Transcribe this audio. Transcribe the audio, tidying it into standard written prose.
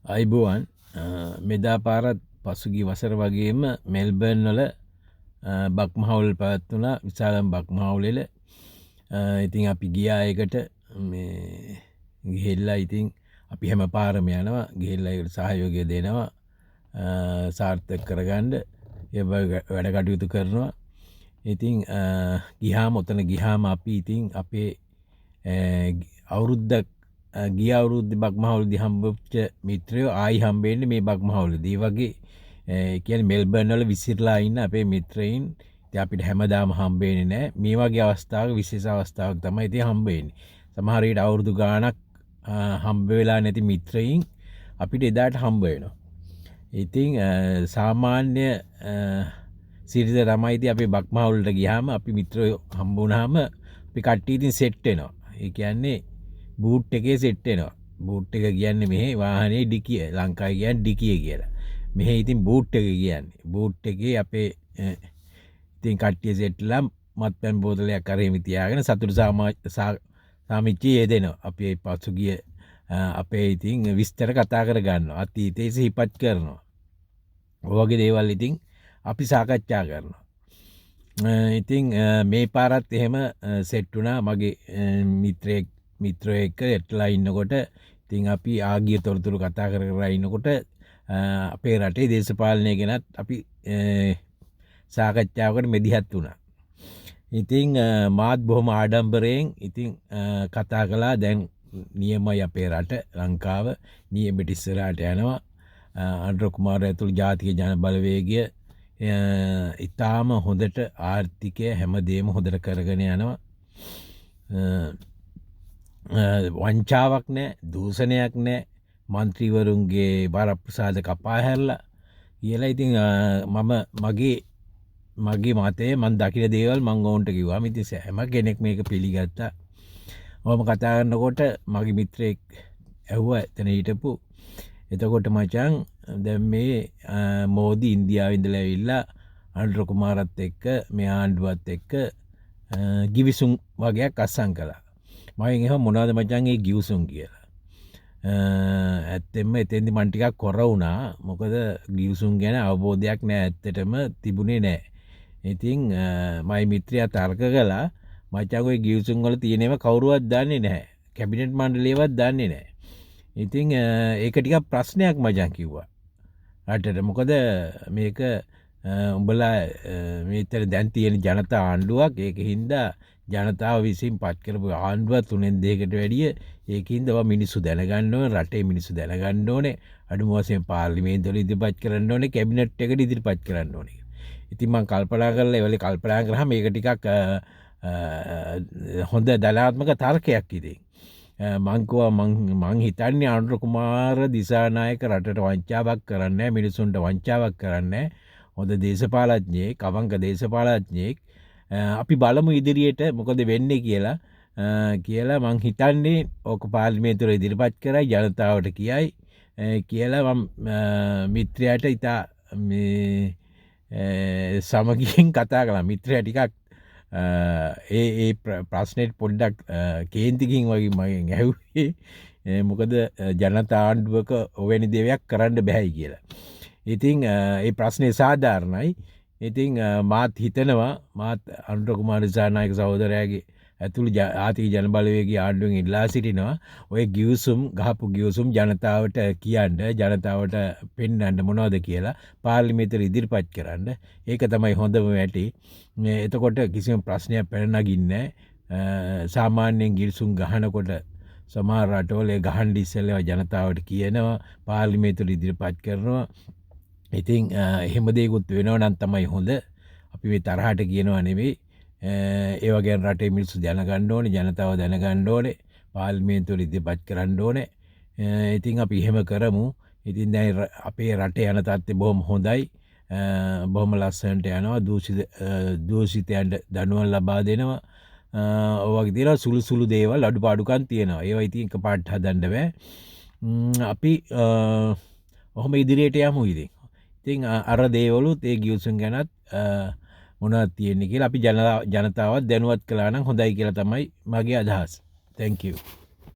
අයිබුවන් මෙදා පාරත් පසුගී වසර වගේම මෙල්බර්න් වල බක්මහවුල් පැවත්වුණා විශාලම් බක්මහවුලෙල ඉතින් අපි ගියායකට ගිහෙල්ලා ඉතින් අපි හැම පාරම යනවා ගිහිල්ලා සහයෝගය දෙනවා සාර්ථක කරගන්න වැඩ කටයුතු කරනවා ඉතින් ගිහාම ඔතන ගිහාම අපි ඉතින් අපේ අවුරුද්දක් ගිය අවුරුද්දේ බක්මහවුලදී හම්බෙච්ච මිත්‍රයෝ ආයි හම්බෙන්නේ මේ බක්මහවුලදී වගේ කියන්නේ මෙල්බර්න් වල විසිරලා ඉන්න අපේ මිත්‍රයින් ඉතින් අපිට හැමදාම හම්බෙන්නේ නැහැ මේ වගේ අවස්ථාවක විශේෂ අවස්ථාවක් තමයි ඉතින් හම්බෙන්නේ සමහර විට අවුරුදු ගාණක් හම්බ වෙලා නැති මිත්‍රයින් අපිට එදාට හම්බ වෙනවා ඉතින් සාමාන්‍ය සිරිත තමයි ඉතින් අපේ බක්මහවුලට ගියාම අපි මිත්‍රයෝ හම්බ වුණාම අපි කට්ටිය ඉතින් සෙට් වෙනවා ඒ කියන්නේ බූට් එකේ සෙට් වෙනවා බූට් එක කියන්නේ මෙහි වාහනේ ඩිකිය ලංකාවේ කියන්නේ ඩිකිය කියලා මෙහි ඉතින් බූට් එක කියන්නේ බූට් එකේ අපේ ඉතින් කට්ටිය සෙට්ලා මත්පැන් බෝතලයක් අරගෙන තියාගෙන සතුටු සාමිච්චිය යෙදෙනවා අපි ඒ පසුගිය අපේ ඉතින් විස්තර කතා කර ගන්නවා අතීතයේ සිහිපත් කරනවා ඔය වගේ දේවල් ඉතින් අපි සාකච්ඡා කරනවා ඉතින් මේ පාරත් එහෙම සෙට් වුණා මගේ මිත්‍රයෙක් එක්ක එట్లా ඉන්නකොට ඉතින් අපි ආගිය තොරතුරු කතා කර ඉන්නකොට අපේ රටේ දේශපාලනය ගැනත් අපි සාකච්ඡාවකට මෙදිහත් වුණා. ඉතින් මාත් බොහොම ආඩම්බරයෙන් ඉතින් කතා කළා දැන් නියමයි අපේ රට ලංකාව නියමෙට ඉස්සරහට යනවා. අනුර කුමාර ඇතුළු ජාතික ජන බලවේගය ඉතාම හොඳට ආර්ථිකය හැමදේම හොඳට කරගෙන යනවා. වංචාවක් නැහැ දූෂණයක් නැහැ මන්ත්‍රීවරුන්ගේ බරප්‍රසාද කපා හැරලා කියලා ඉතින් මම මගේ මතය මම දකින දේවල් මම ඔවුන්ට කිව්වා ඉතින් හැම කෙනෙක් මේක පිළිගත්තා මම කතා කරනකොට මගේ මිත්‍රයෙක් ඇහුවා එතන හිටපු එතකොට මචං දැන් මේ මෝදි ඉන්දියාවේ ඉඳලා ඇවිල්ලා අනුර කුමාරත් එක්ක මේ ආණ්ඩුවත් එක්ක ගිවිසුම් වගේක් අත්සන් කළා මම එහෙම මොනවද මචං ඒ ගිවිසුම් කියලා ඇත්තෙන්ම එතෙන්දි මන් ටිකක් කොර වුණා මොකද ගිවිසුම් ගැන අවබෝධයක් නැහැ ඇත්තටම තිබුණේ නැහැ ඉතින් මයි මිත්‍රයා තර්ක කළා මචං ඔය ගිවිසුම් වල තියෙනව කවුරුවත් දන්නේ නැහැ කැබිනට් මණ්ඩලයවත් දන්නේ නැහැ ඉතින් ඒක ටිකක් ප්‍රශ්නයක් මචං කිව්වා රටට මොකද මේක උඹලා මේතර දැන් තියෙන ජනතා ආණ්ඩුවක් ඒක හින්දා ජනතාව විසින් පත් කරපු ආණ්ඩුවක් 3-2කට වැඩිය ඒකින්ද මිනිස්සු දැනගන්න ඕනේ රටේ මිනිස්සු දැනගන්න ඕනේ අඩුම වශයෙන් පාර්ලිමේන්තුවල ඉදිරිපත් කරන්න ඕනේ කැබිනට් එකට ඉදිරිපත් කරන්න ඕනේ. ඉතින් මම කල්පනා කරලා ඒ වෙලේ කල්පනා කරාම මේක ටිකක් හොඳ දලාත්මක තර්කයක් ඉතින්. මං හිතන්නේ අනුර කුමාර දිසානායක රටට වංචාවක් කරන්නේ නැහැ මිනිසුන්ට වංචාවක් කරන්නේ නැහැ. හොඳ දේශපාලඥයෙක් අවංක දේශපාලඥයෙක් අපි බලමු ඉදිරියට මොකද වෙන්නේ කියලා මං හිතන්නේ ඕක පාර්ලිමේන්තුවේ ඉදිරිපත් කරයි ජනතාවට කියයි කියලා මම මිත්‍රයාට ඉතා මේ සමගියෙන් කතා කළා මිත්‍රයා ටිකක් ඒ ප්‍රශ්නෙට පොඩ්ඩක් කේන්තිකින් වගේ මගෙන් ඇහුවේ මොකද ජනතා ආණ්ඩුවක ඔවැනි දේවයක් කරන්න බෑයි කියලා. ඉතින් ඒ ප්‍රශ්නේ සාධාරණයි. ඉතින් මාත් හිතනවා මාත් අනුර කුමාර දිසානායක සහෝදරයාගේ ඇතුළු ආර්ථික ජන බලවේගයේ ආණ්ඩුවෙන් ඉල්ලා සිටිනවා ඔය ගිවිසුම් ගහපු ගිවිසුම් ජනතාවට කියන්න ජනතාවට පෙන්වන්න මොනවද කියලා පාර්ලිමේන්තුවේ ඉදිරිපත් කරන්න ඒක තමයි හොඳම වැඩේ එතකොට කිසිම ප්‍රශ්නයක් පැන නගින්නේ නැහැ සාමාන්‍යයෙන් ගිවිසුම් ගහනකොට සමහර රටවල ගහන්න ඉස්සෙල්ලා ජනතාවට කියනවා පාර්ලිමේන්තුවේ ඉදිරිපත් කරනවා ඉතින් එහෙම දෙයක්ත් වෙනවා නම් තමයි හොඳ අපි මේ තරහට කියනවා නෙවෙයි ඒ වගේ රටේ මිනිස්සු දැනගන්න ඕනේ ජනතාව දැනගන්න ඕනේ පාර්ලිමේන්තුවල ඉදිරිපත් කරන්න ඕනේ ඉතින් අපි එහෙම කරමු ඉතින් දැන් අපේ රටේ යන තත්ත්වය බොහොම හොඳයි බොහොම ලස්සනට යනවා දූෂිතයන්ට දඬුවම් ලබා දෙනවා ඔය වගේ දේවල් සුළු දේවල් අඩුපාඩුකම් තියෙනවා ඒවා ඉතින් එකපාරට හදන්න බෑ අපි ඔහොම ඉදිරියට යමු ඉතින් අර දේවලුත් ඒ ගිවිසුම් ගැනත් මොනවද තියෙන්නේ කියලා අපි ජනතාවත් දැනුවත් කළා නම් හොඳයි කියලා තමයි මගේ අදහස. Thank you.